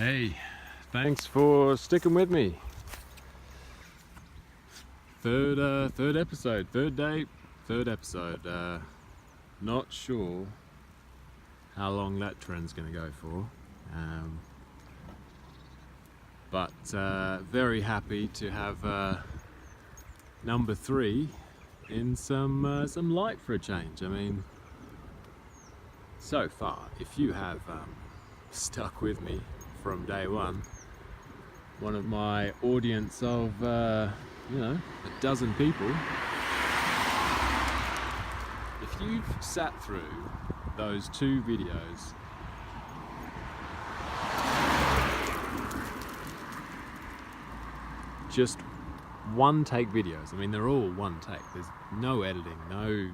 Hey, thanks for sticking with me. Third episode, third day, third episode. Not sure how long that trend's going to go for, but very happy to have number 3 in some light for a change. I mean, so far, if you have stuck with me from day one of my audience of a dozen people, if you've sat through those 2 videos, just one take videos, I mean they're all one take, there's no editing, no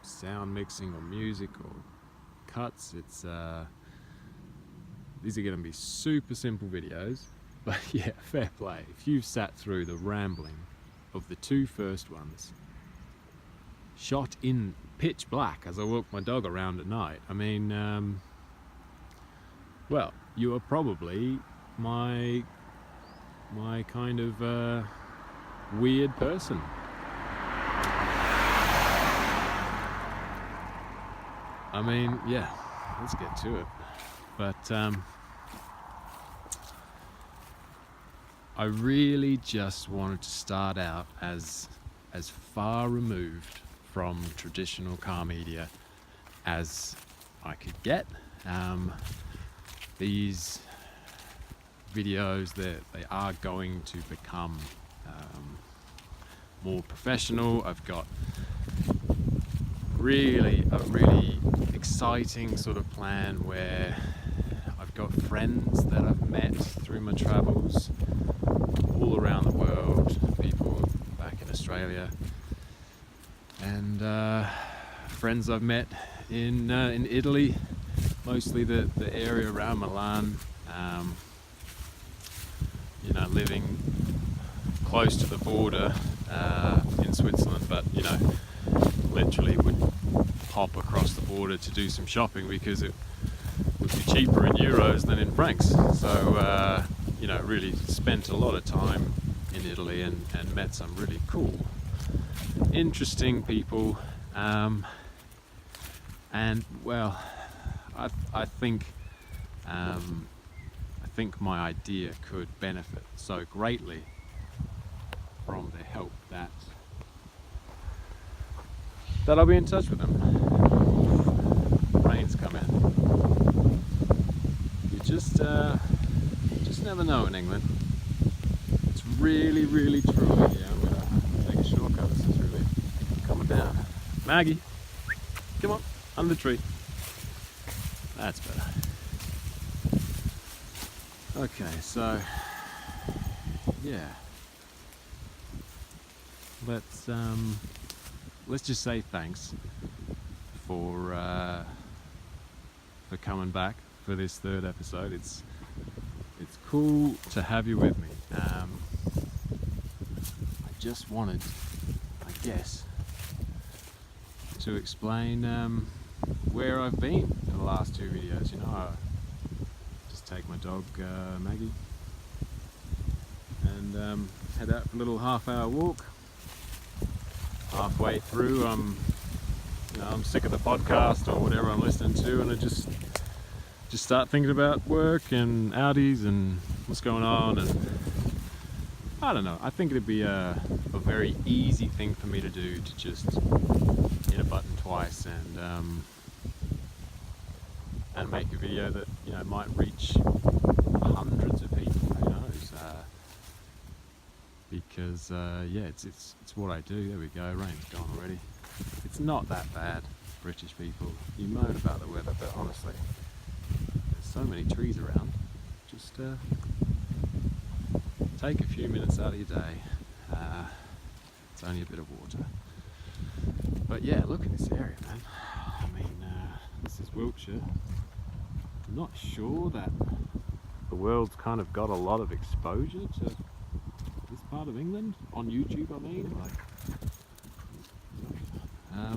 sound mixing or music or cuts. It's these are going to be super simple videos, but yeah, fair play. If you've sat through the rambling of the 2 first ones, shot in pitch black as I walk my dog around at night, I mean, well, you are probably my kind of weird person. I mean, yeah, let's get to it. But I really just wanted to start out as far removed from traditional car media as I could get. These videos, they are going to become more professional. I've got a really exciting sort of plan where I've got friends that I've met through my travels all around the world, people back in Australia, and friends I've met in Italy, mostly the area around Milan, living close to the border in Switzerland, but literally would hop across the border to do some shopping because it would be cheaper in euros than in francs. So really spent a lot of time in Italy and met some really cool, interesting people, and well, I think my idea could benefit so greatly from the help that I'll be in touch with them. Rain's come in. You just never know in England. It's really true. Yeah, I'm gonna take a shortcut. This is really coming down. Maggie, come on, under the tree. That's better. Okay, so yeah, let's just say thanks for coming back for this 3rd episode. It's cool to have you with me. I just wanted, I guess, to explain where I've been in the last 2 videos. I just take my dog Maggie and head out for a little half-hour walk. Halfway through, I'm sick of the podcast or whatever I'm listening to, and I just start thinking about work and Audis and what's going on, and I don't know. I think it'd be a very easy thing for me to do, to just hit a button twice and make a video that might reach hundreds of people. Who knows? Because it's what I do. There we go. Rain's gone already. It's not that bad, British people. You moan about the weather, but honestly, there's so many trees around. Just take a few minutes out of your day. It's only a bit of water. But yeah, look at this area, man. I mean, this is Wiltshire. I'm not sure that the world's kind of got a lot of exposure to this part of England on YouTube. I mean, I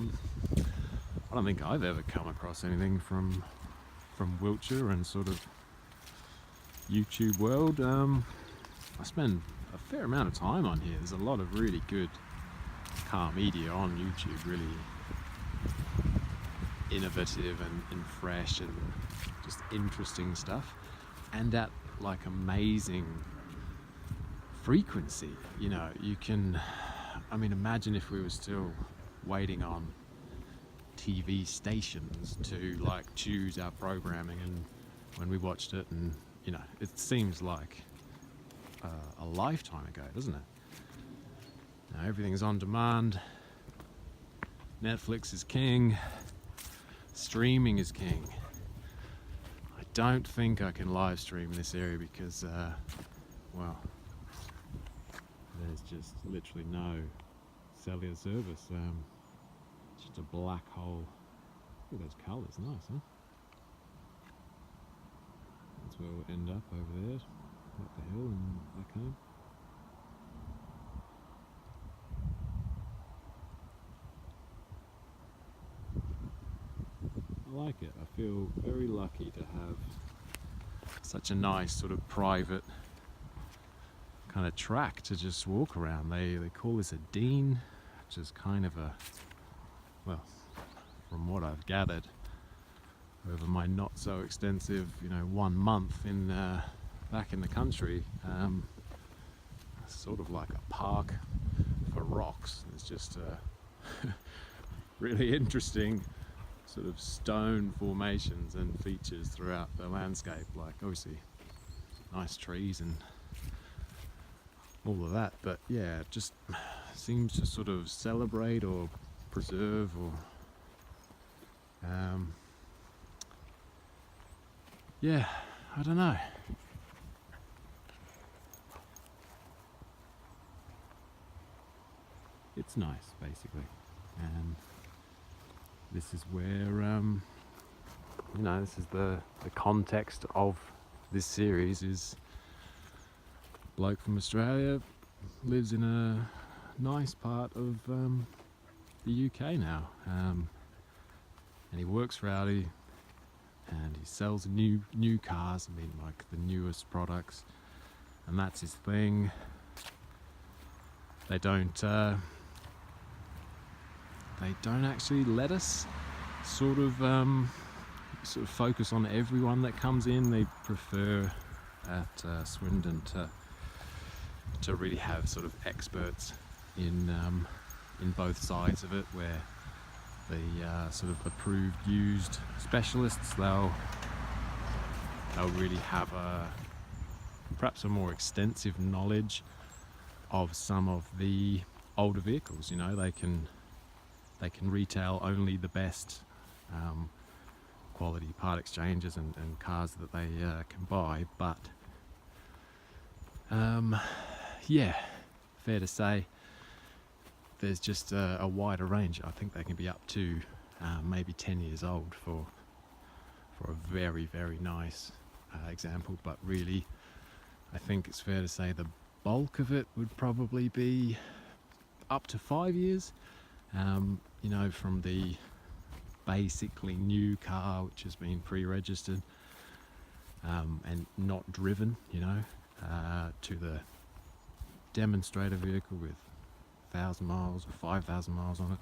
don't think I've ever come across anything from Wiltshire and sort of YouTube world. I spend a fair amount of time on here. There's a lot of really good car media on YouTube, really innovative and fresh and just interesting stuff, and at like amazing frequency. You know, you can, I mean, imagine if we were still waiting on TV stations to like choose our programming, and when we watched it, and you know, it seems like a lifetime ago, doesn't it? Now everything's on demand. Netflix is king. Streaming is king. I don't think I can live stream in this area because, well, there's just literally no cellular service. Just a black hole. Look at those colours, nice, huh? That's where we'll end up over there, up the hill and back home. I like it. I feel very lucky to have such a nice sort of private kind of track to just walk around. They call this a dean, which is kind of a, well, from what I've gathered over my not so extensive, you know, 1 month in back in the country, sort of like a park for rocks. It's just really interesting sort of stone formations and features throughout the landscape, like obviously nice trees and all of that, but yeah, it just seems to sort of celebrate or preserve or yeah, I don't know. It's nice, basically, and this is where you know, this is the context of this series. Is a bloke from Australia lives in a nice part of the UK now, and he works for Audi, and he sells new cars. I mean, like the newest products, and that's his thing. They don't actually let us sort of focus on everyone that comes in. They prefer at Swindon to really have sort of experts in both sides of it, where the sort of approved used specialists, they'll really have perhaps a more extensive knowledge of some of the older vehicles. You know, they can retail only the best quality part exchanges and cars that they can buy, but yeah, fair to say there's just a wider range. I think they can be up to maybe 10 years old for a very, very nice example, but really I think it's fair to say the bulk of it would probably be up to 5 years. You know, from the basically new car which has been pre-registered and not driven, you know, to the demonstrator vehicle with 1,000 miles or 5,000 miles on it,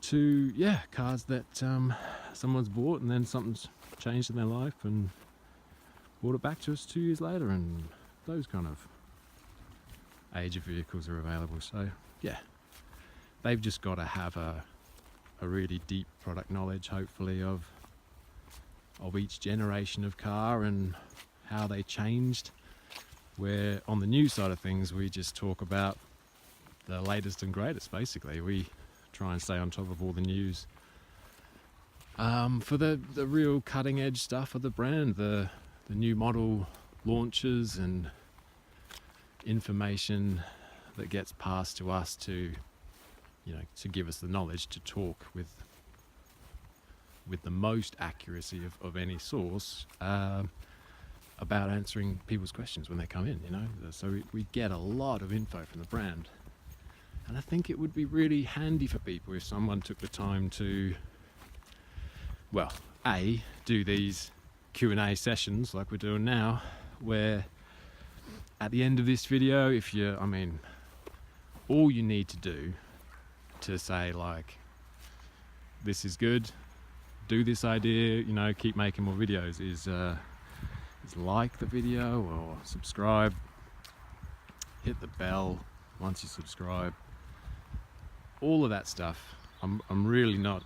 to cars that someone's bought and then something's changed in their life and brought it back to us 2 years later, and those kind of age of vehicles are available. So yeah, they've just got to have a really deep product knowledge, hopefully, of each generation of car and how they changed. Where on the new side of things, we just talk about the latest and greatest. Basically, we try and stay on top of all the news for the real cutting edge stuff of the brand, the new model launches and information that gets passed to us to, you know, to give us the knowledge to talk with the most accuracy of any source about answering people's questions when they come in, you know. So we get a lot of info from the brand, and I think it would be really handy for people if someone took the time to, well, A, do these Q&A sessions like we're doing now, where at the end of this video, if you, I mean, all you need to do to say like, this is good, do this idea, you know, keep making more videos, is like the video or subscribe, hit the bell once you subscribe, all of that stuff. I'm really not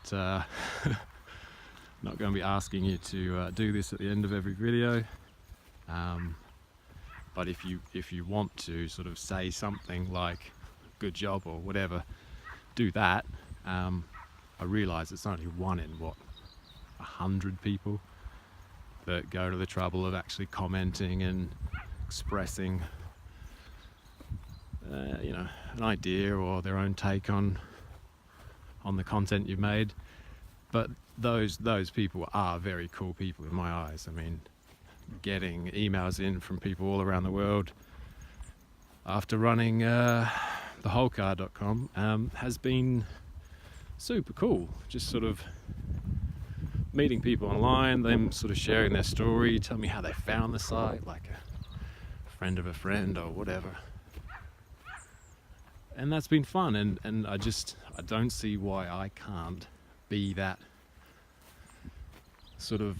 not going to be asking you to do this at the end of every video, but if you want to sort of say something like good job or whatever, do that. I realise it's only one in what, 100 people that go to the trouble of actually commenting and expressing you know, an idea or their own take on the content you've made. But those people are very cool people in my eyes. I mean, getting emails in from people all around the world after running thewholecar.com has been super cool. Just sort of meeting people online, them sort of sharing their story, tell me how they found the site, like a friend of a friend or whatever. And that's been fun, and I don't see why I can't be that sort of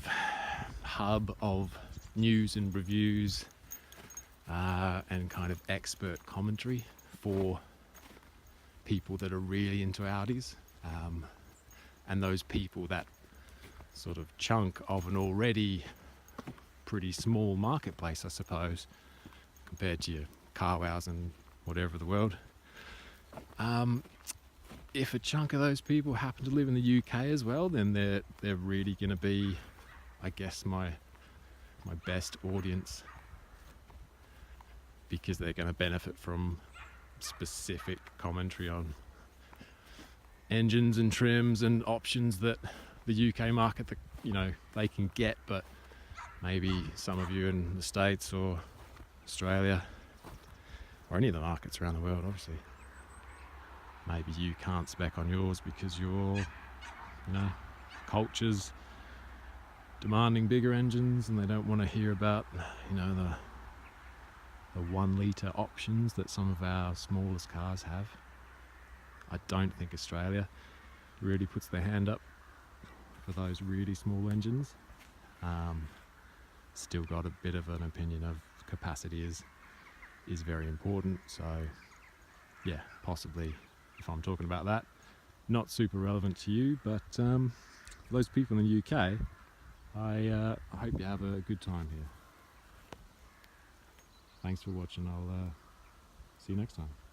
hub of news and reviews and kind of expert commentary for people that are really into Audis, and those people, that sort of chunk of an already pretty small marketplace, I suppose, compared to your car wows and whatever of the world. If a chunk of those people happen to live in the UK as well, then they're really going to be, I guess, my best audience, because they're going to benefit from specific commentary on engines and trims and options that the UK market, that, you know, they can get, but maybe some of you in the States or Australia or any of the markets around the world, obviously, maybe you can't spec on yours because your, you know, culture's demanding bigger engines and they don't want to hear about, you know, the 1 litre options that some of our smallest cars have. I don't think Australia really puts their hand up for those really small engines. Still got a bit of an opinion of capacity is very important. So yeah, possibly, if I'm talking about that, not super relevant to you, but those people in the UK, I hope you have a good time here. Thanks for watching. I'll see you next time.